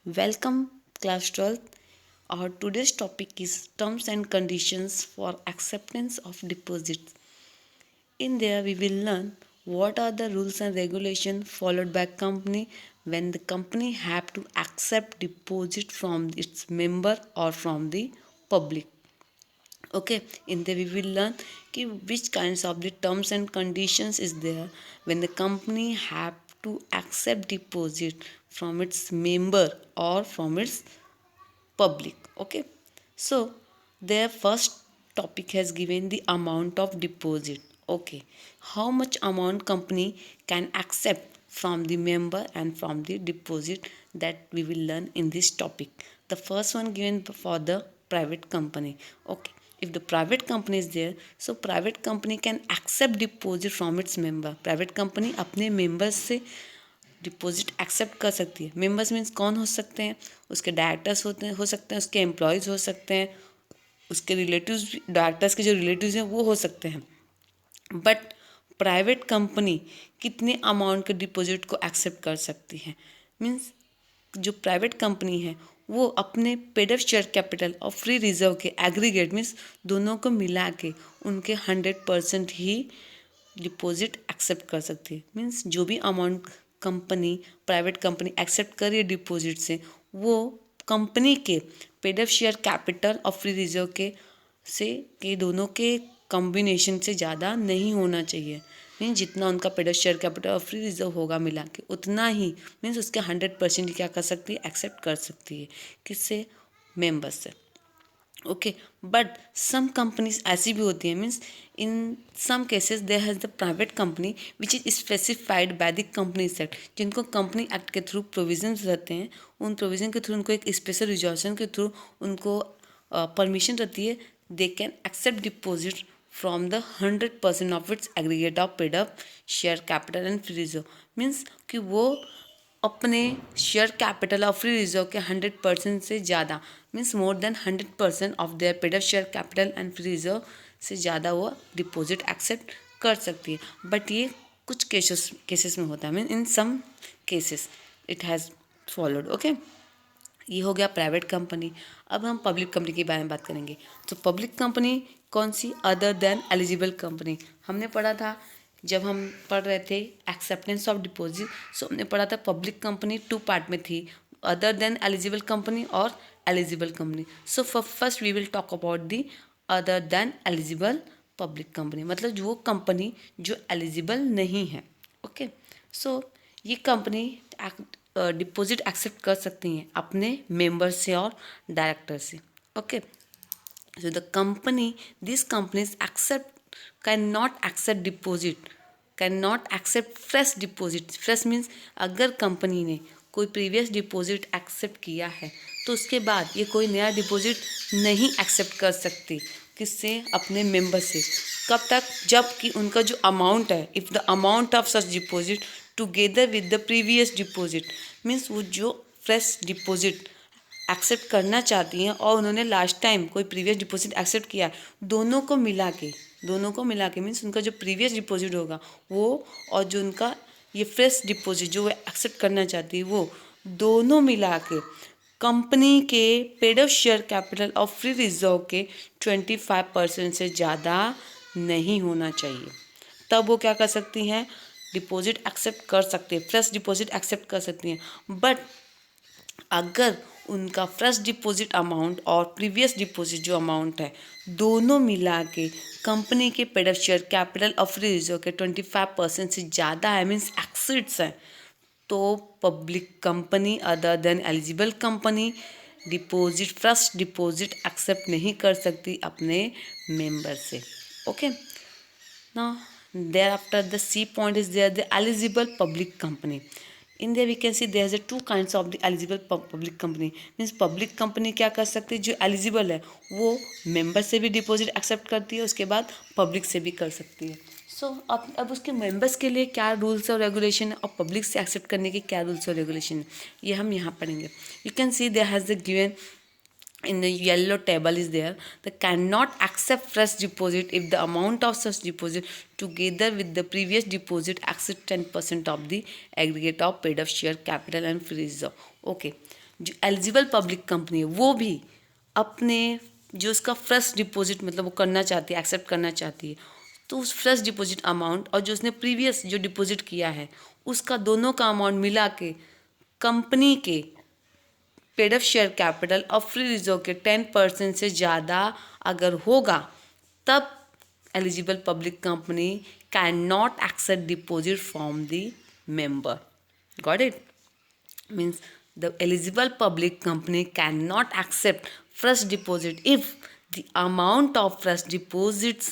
Welcome, class 12th. Our today's topic is terms and conditions for acceptance of deposits. In there, we will learn what are the rules and regulations followed by company when the company have to accept deposit from its member or from the public. Okay, in there we will learn which kinds of the terms and conditions is there when the company have to accept deposit from its member or from its public. Okay, so their first topic has given the amount of deposit. Okay, how much amount company can accept from the member and from the deposit, that we will learn in this topic. The first one given for the private company. Okay, if the private company is there, so private company can accept deposit from its member. Private company अपने members से deposit accept कर सकती है. Members means कौन हो सकते हैं? उसके डायरेक्टर्स होते हैं, हो सकते हैं, उसके एम्प्लॉयज़ हो सकते हैं, उसके रिलेटिव्स, डायरेक्टर्स के जो रिलेटिव्स हैं वो हो सकते हैं. बट प्राइवेट कंपनी कितने अमाउंट के डिपॉजिट को एक्सेप्ट कर सकती है? मीन्स जो प्राइवेट कंपनी है वो अपने पेड अप शेयर कैपिटल और फ्री रिजर्व के एग्रीगेट मीन्स दोनों को मिला के उनके 100% ही डिपॉजिट एक्सेप्ट कर सकती है. मीन्स जो भी amount company, private company accept कर रही है डिपॉजिट से, वो कंपनी के पेड अप शेयर कैपिटल और फ्री रिजर्व के दोनों के कॉम्बिनेशन से ज़्यादा नहीं होना चाहिए. मीन्स जितना उनका पेड अप शेयर कैपिटल और फ्री रिजर्व होगा मिला के, उतना ही मीन्स उसके 100% क्या कर सकती है? एक्सेप्ट कर सकती है. किससे? मेंबर्स से. ओके, बट सम कंपनीज ऐसी भी होती हैं, means in some cases there has the private company which is specified by the company act, जिनको कंपनी एक्ट के थ्रू प्रोविजंस रहते हैं. उन प्रोविजन के थ्रू उनको एक स्पेशल रिजॉल्यूशन के थ्रू उनको परमिशन रहती है. They can accept deposit from the 100% of its aggregate of paid up share capital and free reserve. Means कि वो अपने शेयर कैपिटल और फ्री रिजर्व के 100% से ज़्यादा, means more than 100% of their paid up share capital and free reserve से ज़्यादा वो डिपॉजिट एक्सेप्ट कर सकती है. बट ये कुछ केसेस में होता है. Mean in some cases it has followed. Okay, ये हो गया प्राइवेट कंपनी. अब हम पब्लिक कंपनी के बारे में बात करेंगे. तो पब्लिक कंपनी कौन सी? Other than eligible company. हमने पढ़ा था जब हम पढ़ रहे थे एक्सेप्टेंस ऑफ डिपॉजिट, सो हमने पढ़ा था पब्लिक कंपनी 2 पार्ट में थी, अदर देन एलिजिबल कंपनी और eligible company. So first we will talk about the other than eligible public company, मतलब जो कंपनी जो एलिजिबल नहीं है. ओके, सो ये कंपनी डिपॉजिट एक्सेप्ट कर सकती हैं अपने मेंबर से और डायरेक्टर से. Okay, so the company, these companies cannot accept deposit, cannot accept fresh deposit. fresh means अगर कंपनी ने कोई प्रीवियस डिपॉजिट एक्सेप्ट किया है तो उसके बाद ये कोई नया डिपॉजिट नहीं एक्सेप्ट कर सकती. किससे? अपने मेंबर से. कब तक? जब कि उनका जो अमाउंट है, if the amount of such deposit together with the previous deposit, means वो जो फ्रेश डिपॉजिट एक्सेप्ट करना चाहती हैं और उन्होंने लास्ट टाइम कोई प्रीवियस डिपॉजिट एक्सेप्ट किया, दोनों को मिला के मीन्स उनका जो प्रीवियस डिपॉजिट होगा वो और जो उनका ये फ्रेश डिपॉजिट जो वो एक्सेप्ट करना चाहती है, वो दोनों मिला के कंपनी के पेड अप शेयर कैपिटल और फ्री रिजर्व के 25% से ज़्यादा नहीं होना चाहिए. तब वो क्या कर सकती हैं? डिपॉजिट एक्सेप्ट कर सकते हैं, फ्रेश डिपॉजिट एक्सेप्ट कर सकती हैं. बट अगर उनका फ्रेश डिपॉजिट अमाउंट और प्रीवियस डिपॉजिट जो अमाउंट है दोनों मिला के कंपनी के पेड अप शेयर कैपिटल और फ्री रिजर्व के 25% से ज़्यादा है, मीन्स एक्सीड्स है, तो public company other than eligible company fresh deposit accept नहीं कर सकती अपने मेंबर से. Okay, now thereafter the C point is there, the eligible public company. In there we can see there is a two kinds of the eligible public company. Means public company क्या कर सकती है? जो eligible है वो member से भी deposit accept करती है, उसके बाद पब्लिक से भी कर सकती है. सो अब उसके मेंबर्स के लिए क्या रूल्स और रेगुलेशन है और पब्लिक से एक्सेप्ट करने के क्या रूल्स और रेगुलेशन है, ये हम यहाँ पढ़ेंगे. You can see there has the given in the yellow table is there, they cannot accept fresh deposit if the amount of such deposit together with the previous deposit exceeds 10% of the aggregate of paid up share capital and free reserve. Okay, जो eligible public company है वो भी अपने जो उसका fresh deposit मतलब वो करना चाहती है, एक्सेप्ट करना चाहती है, तो उस फ्रेश डिपॉजिट अमाउंट और जो उसने प्रीवियस जो डिपॉजिट किया है उसका दोनों का अमाउंट मिला के कंपनी के पेड अप शेयर कैपिटल और फ्री रिजर्व के 10% से ज़्यादा अगर होगा तब eligible public company can not accept deposit from the member. Got it? Means the eligible public company cannot accept fresh deposit if the amount of fresh deposits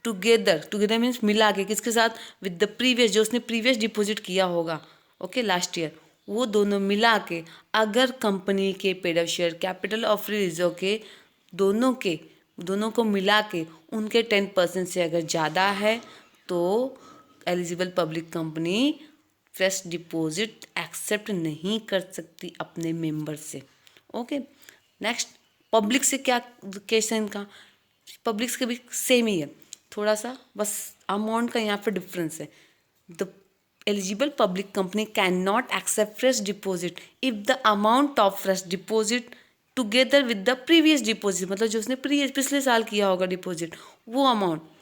together means मिला के किसके साथ with the previous जो उसने previous deposit किया होगा okay last year, वो दोनों मिला के अगर कंपनी के पेड अप शेयर कैपिटल और फ्री रिजर्व के दोनों को मिला के उनके 10% से अगर ज़्यादा है तो eligible public company fresh deposit accept नहीं कर सकती अपने मेंबर से. ओके, नेक्स्ट पब्लिक से क्या केस है इनका? पब्लिक के भी सेम ही है, थोड़ा सा बस अमाउंट का यहाँ पे डिफरेंस है. The eligible public company can not accept fresh deposit if the amount of fresh deposit together with the previous deposit, मतलब जो उसने पिछले साल किया होगा डिपॉजिट, वो अमाउंट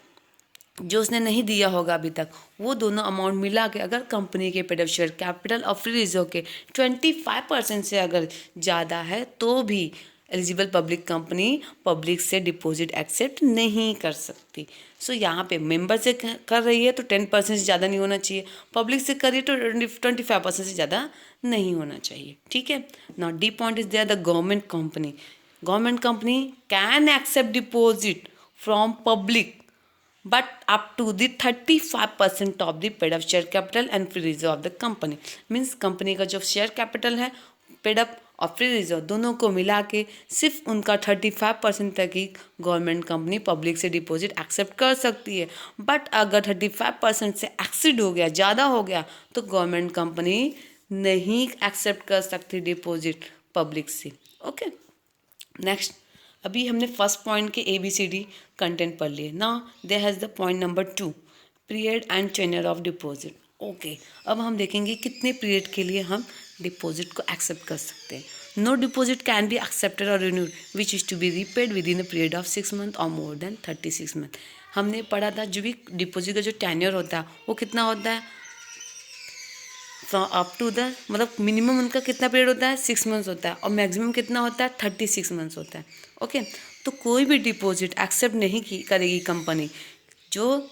जो उसने नहीं दिया होगा अभी तक, वो दोनों अमाउंट मिला के अगर कंपनी के पेड अप शेयर कैपिटल और फ्री रिजर्व के 25% से अगर ज़्यादा है तो भी एलिजिबल पब्लिक कंपनी पब्लिक से डिपॉजिट एक्सेप्ट नहीं कर सकती. सो यहाँ पे मेंबर से कर रही है तो 10% से ज़्यादा नहीं होना चाहिए, पब्लिक से करिए तो 25% से ज़्यादा नहीं होना चाहिए. ठीक है. Now D point is there the government company can accept deposit from public but up to the 35% of the paid up share capital and free reserve of the company. Means company का जो share capital है, paid up और free reserve दोनों को मिला के सिर्फ उनका 35% तक ही गवर्नमेंट कंपनी पब्लिक से डिपॉजिट एक्सेप्ट कर सकती है. बट अगर 35% से एक्सीड हो गया, ज़्यादा हो गया, तो गवर्नमेंट कंपनी नहीं एक्सेप्ट कर सकती डिपॉजिट पब्लिक से. ओके, नेक्स्ट अभी हमने फर्स्ट पॉइंट के ABCD कंटेंट पढ़ लिए. Now there has the point number 2, period and tenure of deposit. Okay, अब हम देखेंगे कितने पीरियड के लिए हम डिपॉजिट को एक्सेप्ट कर सकते हैं. No deposit can be accepted और renewed which is to be repaid within a period of 6 month और मोर देन 36 मंथ. हमने पढ़ा था जो भी डिपॉजिट का जो टेन्योर होता है वो कितना होता है, अप टू द मतलब मिनिमम उनका कितना पीरियड होता है 6 मंथ्स होता है और मैक्सिमम कितना होता है 36 मंथ्स होता है. ओके, तो कोई भी डिपॉजिट एक्सेप्ट नहीं करेगी कंपनी जो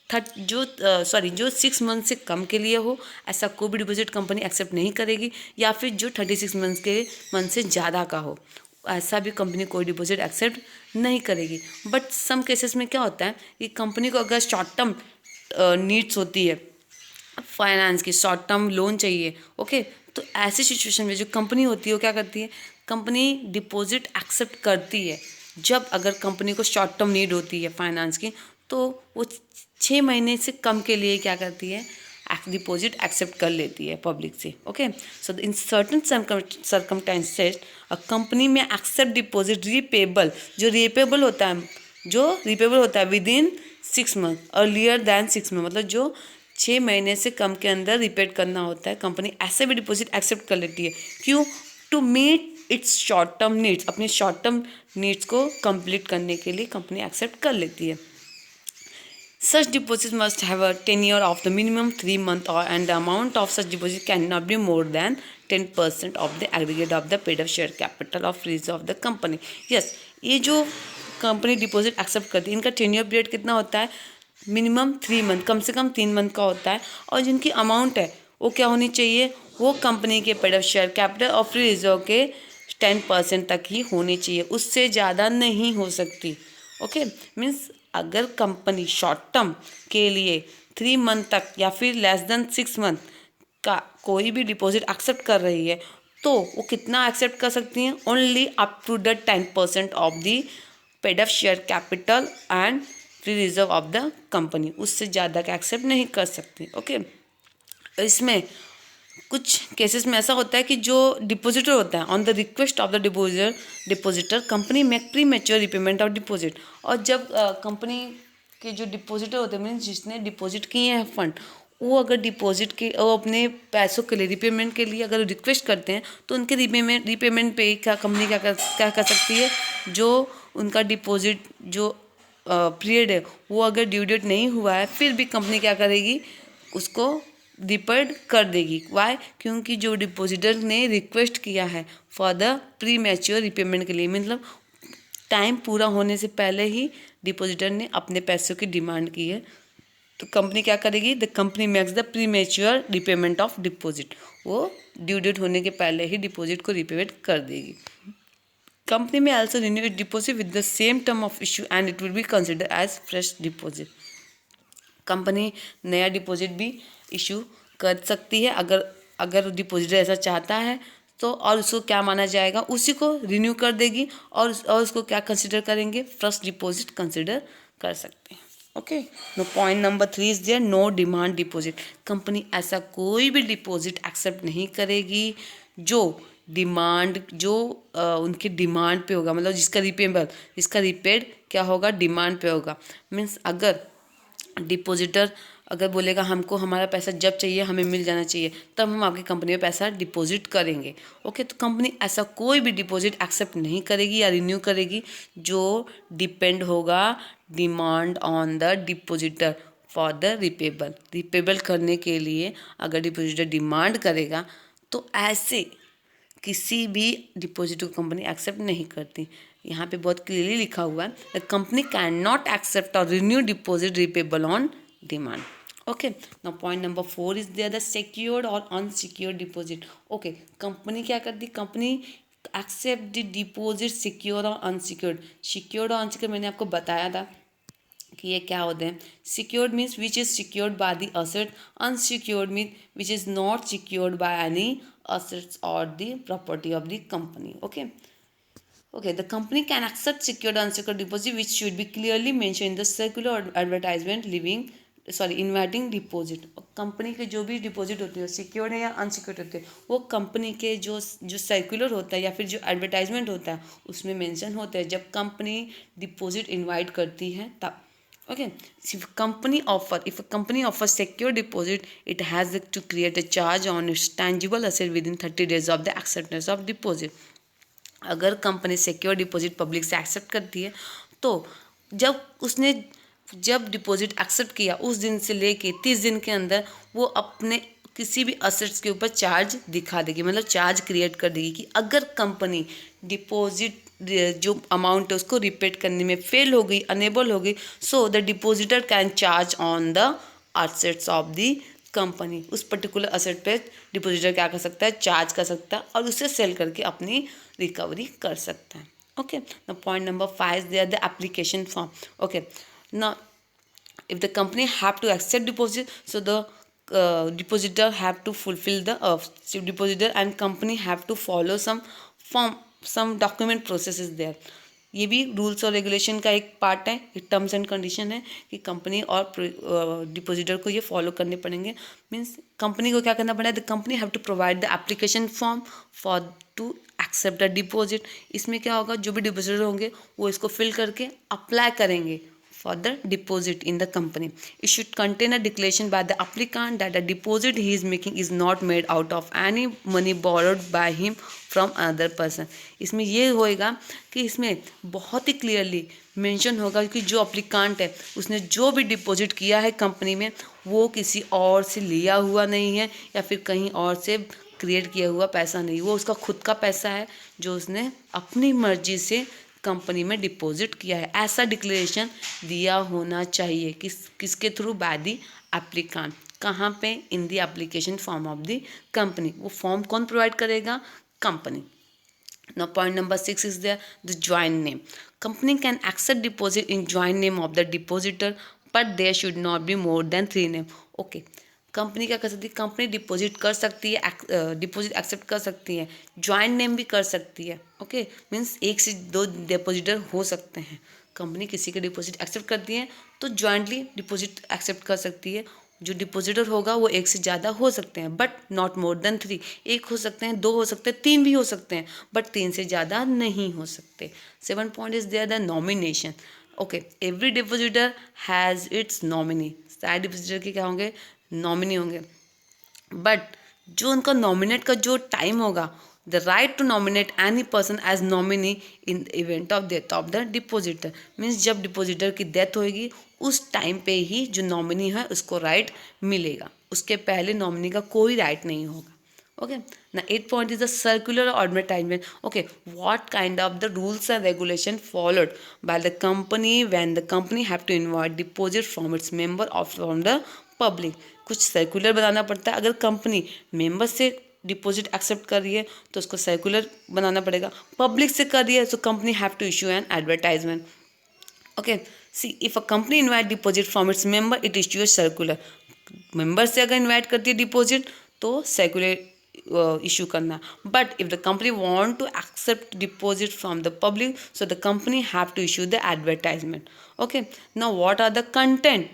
6 मंथ से कम के लिए हो, ऐसा कोई भी डिपॉजिट कंपनी एक्सेप्ट नहीं करेगी, या फिर जो 36 मंथ से ज़्यादा का हो, ऐसा भी कंपनी कोई डिपॉजिट एक्सेप्ट नहीं करेगी. बट सम केसेस में क्या होता है कि कंपनी को अगर शॉर्ट टर्म नीड्स होती है, फाइनेंस की शॉर्ट टर्म लोन चाहिए, ओके, तो ऐसी सिचुएशन में जो कंपनी होती है वो क्या करती है, कंपनी डिपॉजिट एक्सेप्ट करती है. जब अगर कंपनी को शॉर्ट टर्म नीड होती है फाइनेंस की, तो वो 6 महीने से कम के लिए क्या करती है, डिपॉजिट एक्सेप्ट कर लेती है पब्लिक से. Okay, so in certain circumstances a company में एक्सेप्ट डिपॉजिट रीपेबल होता है within 6 month earlier than 6 month, मतलब जो 6 महीने से कम के अंदर रिपेड करना होता है, कंपनी ऐसे भी डिपॉजिट एक्सेप्ट कर लेती है. क्यों? To meet its short term needs, अपने शॉर्ट टर्म नीड्स को कंप्लीट करने के लिए कंपनी एक्सेप्ट कर लेती है. Such deposits must have a tenure of the minimum 3 months and the amount of such deposit cannot be more than 10% of the aggregate of the paid up share capital of freeze of the company. Yes, ये जो company deposit accept करती है इनका tenure period कितना होता है, minimum 3 month, कम से कम 3 month का होता है. और जिनकी अमाउंट है वो क्या होनी चाहिए, वो कंपनी के पेड अप शेयर कैपिटल और फ्री रिजर्व के 10% तक ही होनी चाहिए, उससे ज़्यादा नहीं हो सकती. ओके, मीन्स अगर कंपनी शॉर्ट टर्म के लिए 3 मंथ तक या फिर लेस देन 6 मंथ का कोई भी डिपॉजिट एक्सेप्ट कर रही है तो वो कितना एक्सेप्ट कर सकती हैं, only up to the 10% of the paid up share capital and free reserve of the company, उससे ज़्यादा का एक्सेप्ट नहीं कर सकती. ओके, इसमें कुछ केसेस में ऐसा होता है कि जो डिपॉजिटर होता है on the request of the depositor company make pre mature repayment of deposit. और जब कंपनी के जो डिपॉजिटर होते हैं मीन्स जिसने डिपॉजिट किए हैं फंड, वो अगर डिपॉजिट के वो अपने पैसों के लिए रिपेमेंट के लिए अगर रिक्वेस्ट करते हैं तो उनके रिपेमेंट पे क्या कंपनी क्या कर सकती है, जो उनका डिपॉजिट जो पीरियड है वो अगर ड्यू डेट नहीं हुआ है फिर भी कंपनी क्या करेगी, उसको डिफर्ड कर देगी। वाई? क्योंकि जो डिपॉजिटर ने रिक्वेस्ट किया है for the pre mature repayment के लिए, मतलब टाइम पूरा होने से पहले ही डिपॉजिटर ने अपने पैसों की डिमांड की है, तो कंपनी क्या करेगी, the company makes the pre mature repayment of deposit, वो ड्यू डेट होने के पहले ही डिपॉजिट को रिपेमेंट कर देगी। कंपनी में also renew it deposit with the same term of issue and it will be consider as fresh deposit. Company नया deposit भी इशू कर सकती है अगर अगर डिपॉजिटर ऐसा चाहता है तो, और उसको क्या माना जाएगा, उसी को रिन्यू कर देगी और उसको क्या कंसिडर करेंगे, फर्स्ट डिपॉजिट कंसिडर कर सकते हैं। Okay, now point number 3 is there, no demand deposit. Company ऐसा कोई भी डिपॉजिट एक्सेप्ट नहीं करेगी जो डिमांड जो उनकी डिमांड पे होगा, मतलब जिसका रिपेड क्या होगा, डिमांड पे होगा। मीन्स अगर डिपॉजिटर अगर बोलेगा हमको हमारा पैसा जब चाहिए हमें मिल जाना चाहिए, तब हम आपकी कंपनी में पैसा डिपॉजिट करेंगे। ओके, तो कंपनी ऐसा कोई भी डिपॉजिट एक्सेप्ट नहीं करेगी या रिन्यू करेगी जो डिपेंड होगा demand on the depositor for the repayable करने के लिए अगर डिपॉजिटर डिमांड करेगा तो ऐसे किसी भी डिपॉजिट को कंपनी एक्सेप्ट नहीं करती। यहाँ पे बहुत क्लियरली लिखा हुआ है, the company can not accept और renew deposit repayable on demand. Okay, now point number 4 is there, the secured और अनसिक्योर्ड डिपॉजिट। ओके, कंपनी क्या करती, company accept the deposit secure और अनसिक्योर्ड। सिक्योर्ड और अनसिक्योर्ड मैंने आपको बताया था कि ये क्या होते हैं। Secured means which is secured by the asset, unsecured mean which is not secured by any assets or the property of the company. Okay, the company can accept secured or unsecured deposit which should be clearly mentioned in the circular or advertisement inviting deposit. Company के जो भी deposit होते हैं secured है या unsecured होते हैं, वो कंपनी के जो सर्कुलर होता है या फिर जो एडवर्टाइजमेंट होता है उसमें मेंशन होता है जब कंपनी डिपॉजिट इनवाइट करती है तब। Okay, if a company offers secure deposit, it has to create a charge on its tangible asset within 30 days of the acceptance of deposit. अगर कंपनी सिक्योर डिपॉजिट पब्लिक से accept करती है तो जब deposit accept किया उस दिन से लेके 30 दिन के अंदर वो अपने किसी भी असेट्स के ऊपर चार्ज दिखा देगी, मतलब चार्ज क्रिएट कर देगी कि अगर कंपनी डिपॉजिट जो अमाउंट है उसको रिपेड करने में फेल हो गई, अनेबल हो गई, so the depositor can charge on the assets of the company. उस पर्टिकुलर असेट पे डिपॉजिटर क्या कर सकता है, चार्ज कर सकता है और उसे सेल करके अपनी रिकवरी कर सकता है। Okay, now point number 5 there the application form. Okay, now if the company have to accept deposit, so the depositor have to fulfill the depositor and company have to follow some document process is there. ये भी rules और regulation का एक part है, एक terms and condition है कि company और डिपॉजिटर को ये फॉलो करने पड़ेंगे। मीन्स कंपनी को क्या करना पड़ेगा, the company have to provide the application form for to accept the deposit. इसमें क्या होगा, जो भी डिपॉजिटर होंगे वो इसको फिल करके अप्लाई करेंगे for the deposit in the company. It should contain a declaration by the applicant that the deposit he is making is not made out of any money borrowed by him from another person. इसमें ये होएगा कि इसमें बहुत ही clearly mention होगा कि जो अप्लीकांट है उसने जो भी डिपॉजिट किया है कंपनी में वो किसी और से लिया हुआ नहीं है या फिर कहीं और से क्रिएट किया हुआ पैसा नहीं, वो उसका खुद का पैसा है जो उसने अपनी मर्जी से कंपनी में डिपॉजिट किया है। ऐसा डिक्लेरेशन दिया होना चाहिए किसके थ्रू, बाय द एप्लीकांट। कहाँ पे, in the application form of the company. वो फॉर्म कौन प्रोवाइड करेगा, company. Now point number 6 is there the joint name. Company can accept deposit in joint name of the depositor but there should not be more than 3 name. Okay, company क्या कर सकती है, company deposit कर सकती है, deposit accept कर सकती है, ज्वाइंट नेम भी कर सकती है। ओके, मीन्स 1 से 2 डिपॉजिटर हो सकते हैं। कंपनी किसी के डिपॉजिट एक्सेप्ट करती है तो ज्वाइंटली डिपॉजिट एक्सेप्ट कर सकती है। जो डिपॉजिटर होगा वो 1 से ज़्यादा हो सकते हैं बट नॉट मोर देन 3। 1 हो सकते हैं, 2 हो सकते हैं, 3 भी हो सकते हैं बट 3 से ज़्यादा नहीं हो सकते। 7 point is there the nomination. Okay, every depositor has its nominee. सारे डिपॉजिटर के क्या होंगे, नॉमिनी होंगे, बट जो उनका नॉमिनेट का जो टाइम होगा, the right to nominate any person as nominee in event of death of the depositor, means जब डिपोजिटर की डेथ होएगी उस टाइम पे ही जो नॉमिनी है उसको राइट मिलेगा, उसके पहले नॉमिनी का कोई राइट नहीं होगा। Okay, now 8 point is the circular advertisement. Okay, what kind of the rules and regulation followed by the company when the company have to invite deposit from its member or from the public? कुछ circular बनाना पड़ता है, अगर company member से deposit accept कर रही है तो उसको सर्कुलर बनाना पड़ेगा, पब्लिक से कर रही है तो company have to issue an advertisement. Okay, see if a company invite deposit from its member it issue circular, member से अगर इन्वाइट करती है डिपॉजिट तो सर्कुलर इशू करना, but if the company want to accept deposit from the public so the company have to issue the advertisement. Okay, now what are the content,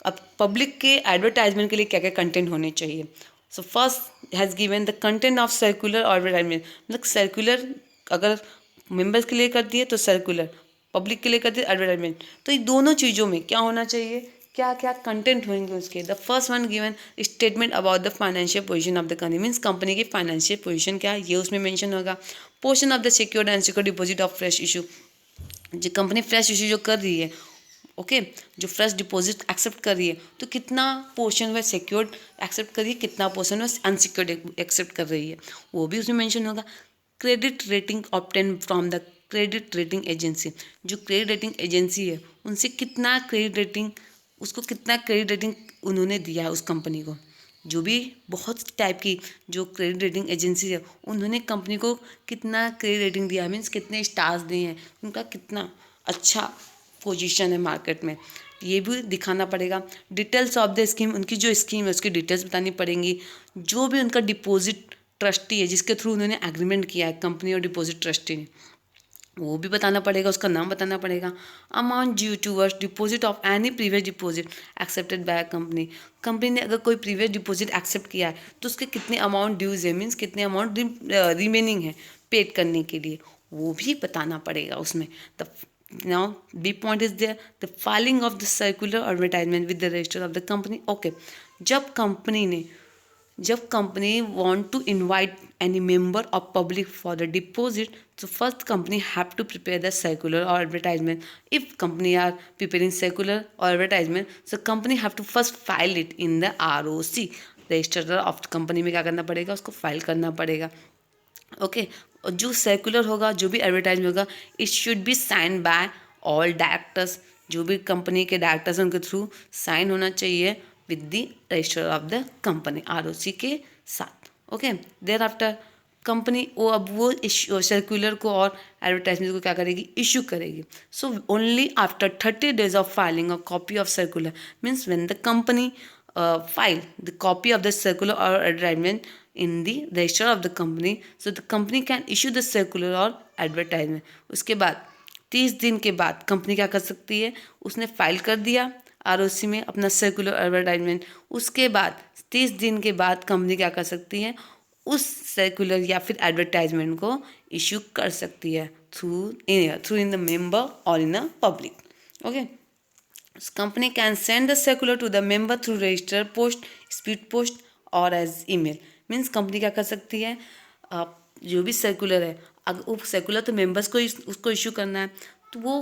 अब public के advertisement के लिए क्या क्या कंटेंट होने चाहिए। So first has given the content of circular advertisement, मतलब circular अगर मेंबर्स के लिए करती है तो सर्कुलर, पब्लिक के लिए करती है एडवर्टाइजमेंट, तो ये दोनों चीज़ों में क्या होना चाहिए, क्या क्या कंटेंट होंगे उसके। The first one given statement about the financial position of the company, means company की फाइनेंशियल पोजीशन क्या है ये उसमें मेंशन होगा। Portion of the secured and secure deposit of fresh issue, जो कंपनी फ्रेश इशू जो कर रही है, ओके जो फ्रेश डिपॉजिट एक्सेप्ट कर रही है तो कितना पोर्शन वह सिक्योर्ड एक्सेप्ट कर रही है, कितना पोर्शन वह अनसिक्योर्ड एक्सेप्ट कर रही है वो भी उसमें मेंशन होगा। Credit rating obtain from the credit rating agency, जो क्रेडिट रेटिंग एजेंसी है उनसे कितना क्रेडिट रेटिंग, उसको कितना क्रेडिट रेटिंग उन्होंने दिया है उस कंपनी को, जो भी बहुत टाइप की जो क्रेडिट रेटिंग एजेंसी है उन्होंने कंपनी को कितना क्रेडिट रेटिंग दिया, मीन्स कितने स्टार्स दिए हैं, उनका कितना अच्छा पोजीशन है मार्केट में, ये भी दिखाना पड़ेगा। डिटेल्स ऑफ द स्कीम, उनकी जो स्कीम है उसकी डिटेल्स बतानी पड़ेंगी। जो भी उनका डिपॉजिट ट्रस्टी है जिसके थ्रू उन्होंने एग्रीमेंट किया है कंपनी और डिपॉजिट ट्रस्टी ने, वो भी बताना पड़ेगा, उसका नाम बताना पड़ेगा। Amount due towards deposit of any previous deposit accepted by company, company ने अगर कोई प्रीवियस डिपॉजिट एक्सेप्ट किया है तो उसके कितने अमाउंट ड्यूज है, मीन्स कितने अमाउंट रिमेनिंग है पेड करने के लिए, वो भी बताना पड़ेगा उसमें। The now B point is there the filing of the circular advertisement with the register of the company. Okay, जब company want to invite any member of public for the deposit, so first company have to prepare the circular or advertisement. If company are preparing circular or advertisement, so company have to first file it in the ROC, register of company में क्या करना पड़ेगा, उसको file करना पड़ेगा। Okay, और जो circular होगा, जो भी एडवर्टाइजमेंट होगा, it should be sign by all directors, जो भी कंपनी के डायरेक्टर्स हैं उनके थ्रू साइन होना चाहिए with the register of the company ROC के साथ। ओके, देयर आफ्टर कंपनी वो सर्कुलर को और एडवर्टाइजमेंट को क्या करेगी, इशू करेगी। So only after 30 days of filing a copy of circular, means when the company file the copy of the circular or advertisement in the register of the company, so the company can issue the circular or advertisement। उसके बाद 30 दिन के बाद company क्या कर सकती है, उसने फाइल कर दिया ROC में अपना सर्कुलर एडवर्टाइजमेंट, उसके बाद 30 दिन के बाद कंपनी क्या कर सकती है, उस सर्कुलर या फिर एडवर्टाइजमेंट को इशू कर सकती है थ्रू इन द मेंबर और in the public. Okay, company can send the circular to the member through register post, speed post और as email। मीन्स कंपनी क्या कर सकती है, जो भी सर्कुलर है अगर वो सर्कुलर तो मेंबर्स को उसको इशू करना है तो वो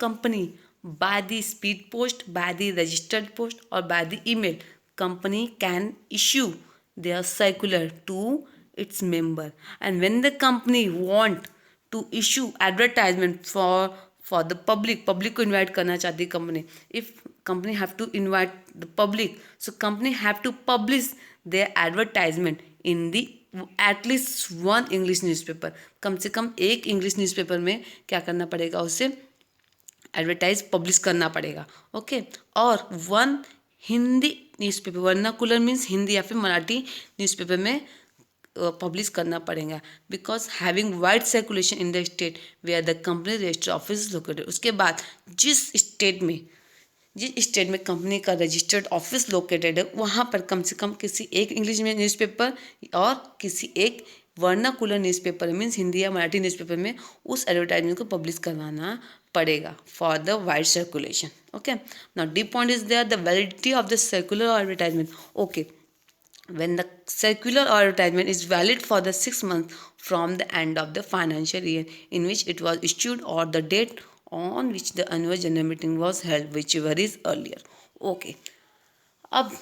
company by the speed post, by the registered post और by the email company can issue their circular to its member, and when the company want to issue advertisement for the public को invite करना चाहती है company, if company have to invite the public, so company have to publish their advertisement in the at least one English newspaper, कम से कम एक English newspaper में क्या करना पड़ेगा, उसे एडवर्टाइज पब्लिश करना पड़ेगा। ओके, और one Hindi newspaper, vernacular means Hindi या फिर मराठी न्यूज़पेपर में पब्लिश करना पड़ेगा, because having wide circulation in the state where the company register office located. उसके बाद जिस स्टेट में कंपनी का रजिस्टर्ड ऑफिस लोकेटेड है वहाँ पर कम से कम किसी एक इंग्लिश में न्यूज़पेपर और किसी एक वर्नाकुलर न्यूज़पेपर मीन्स हिंदी या मराठी न्यूज़पेपर में उस एडवर्टाइजमेंट को पब्लिश करवाना पड़ेगा for the wide circulation. Okay, now D point is there the validity of the circular advertisement. Okay, when the circular or advertisement is valid for the 6 months from the end of the financial year in which it was issued or the date on which the annual general meeting was held, whichever is earlier. Okay, अब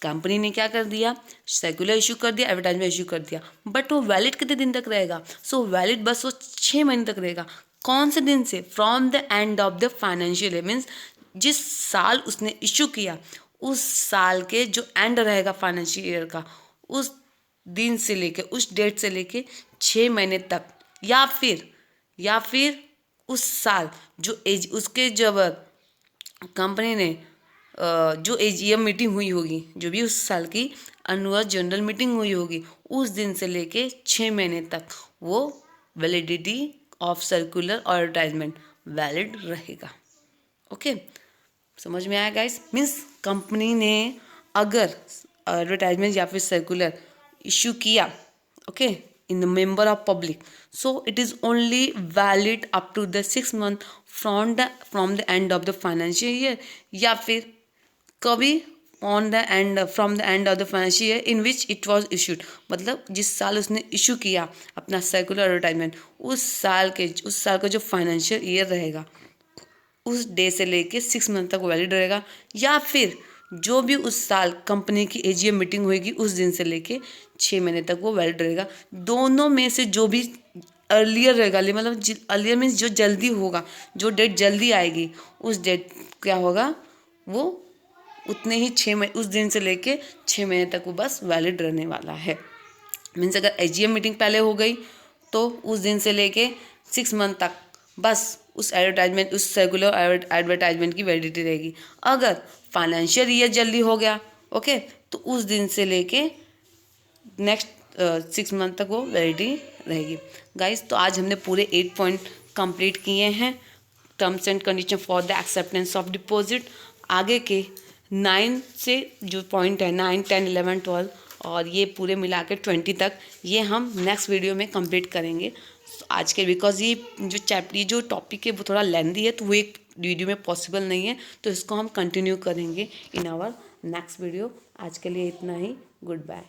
company ने क्या कर दिया, circular issue कर दिया, advertisement issue कर दिया, but वो वैलिड कितने दिन तक रहेगा? सो वैलिड बस वो 6 महीने तक रहेगा. कौन से दिन से? From the end of the financial year means जिस साल उसने इशू किया उस साल के जो एंड रहेगा फाइनेंशियल ईयर का, उस दिन से लेके उस डेट से लेके 6 महीने तक, या फिर उस साल जो एज उसके जब कंपनी ने जो एजीएम मीटिंग हुई होगी, जो भी उस साल की एनुअल जनरल मीटिंग हुई होगी, उस दिन से लेके 6 महीने तक वो वैलिडिटी ऑफ सर्कुलर और एडवर्टाइजमेंट वैलिड रहेगा. ओके, समझ में आया गाइस? मीन्स कंपनी ने अगर एडवर्टाइजमेंट या फिर सर्कुलर इशू किया, okay, in the member of public, so it is only valid up to the 6 month from the end of the financial year, या फिर कभी on the end from the end of the financial year in which it was issued. मतलब जिस साल उसने issue किया अपना circular advertisement, उस साल का जो फाइनेंशियल ईयर रहेगा उस डे से लेके 6 मंथ तक वैलिड रहेगा, या फिर जो भी उस साल कंपनी की एजीएम मीटिंग होगी उस दिन से लेके 6 महीने तक वो वैलिड रहेगा. दोनों में से जो भी अर्लियर रहेगा, मतलब अर्लियर मीन्स जो जल्दी होगा, जो डेट जल्दी आएगी, उस डेट क्या होगा, वो उतने ही उस दिन से लेके 6 महीने तक वो बस वैलिड रहने वाला है. मीन्स अगर एजीएम मीटिंग पहले हो गई तो उस दिन से लेके 6 मंथ तक बस उस एडवर्टाइजमेंट, उस सर्कुलर एडवर्टाइजमेंट की वैलिडिटी रहेगी. अगर फाइनेंशियल ईयर जल्दी हो गया, ओके, तो उस दिन से लेके नेक्स्ट 6 मंथ तक वो वैलिडिटी रहेगी. गाइस, तो आज हमने पूरे 8 पॉइंट कंप्लीट किए हैं, terms and condition for the acceptance of deposit. आगे के 9 से जो पॉइंट है 9, 10, 11, 12 और ये पूरे मिला के 20 तक, ये हम नेक्स्ट वीडियो में कंप्लीट करेंगे. आज के बिकॉज ये जो टॉपिक है वो थोड़ा लेंदी है, तो वो एक वीडियो में पॉसिबल नहीं है, तो इसको हम कंटिन्यू करेंगे इन आवर नेक्स्ट वीडियो. आज के लिए इतना ही. Good bye.